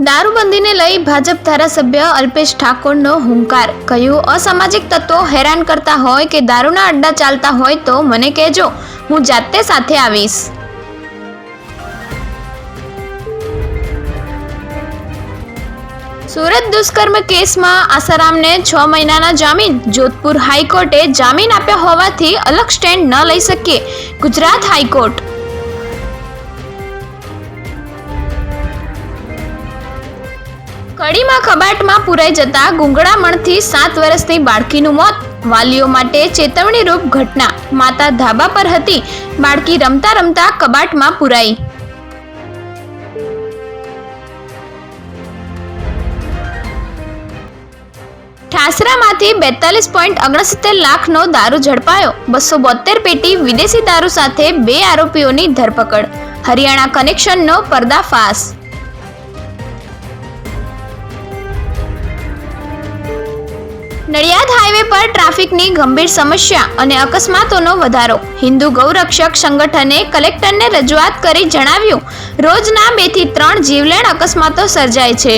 દારૂબંધીને લઈ ભાજપ ધારાસભ્ય અલ્પેશ ઠાકોરનો હુંકાર, કહ્યું અસામાજિક તત્વો હેરાન કરતા હોય કે દારૂના અડ્ડા ચાલતા હોય તો મને કહેજો, હું જાતે સાથે આવીશ. સુરત દુષ્કર્મ કેસમાં આસારામને 6 મહિનાના જામીન. જોધપુર હાઈકોર્ટે જામીન આપ્યા હોવાથી અલગ સ્ટેન્ડ ન લઈ શકીએ. ગુજરાત હાઈકોર્ટ. કડીમાં કબાટમાં પુરાઈ જતા ગૂંગળામણથી 7 વર્ષની બાળકીનું મોત. વાલીઓ માટે ચેતવણીરૂપ ઘટના. માતા ધાબા પર હતી, બાળકી રમતા રમતા કબાટમાં પુરાઈ. ઠાસરામાંથી 42.69 લાખનો દારૂ ઝડપાયો. 272 પેટી વિદેશી દારૂ સાથે 2 આરોપીઓની ધરપકડ. હરિયાણા કનેક્શનનો પર્દાફાશ. નડિયાદ હાઈવે પર ટ્રાફિકની ગંભીર સમસ્યા અને અકસ્માતોનો વધારો. હિન્દુ ગૌરક્ષક સંગઠને કલેક્ટરને રજૂઆત કરી જણાવ્યું, રોજના 2 થી 3 જીવલેણ અકસ્માતો સર્જાય છે.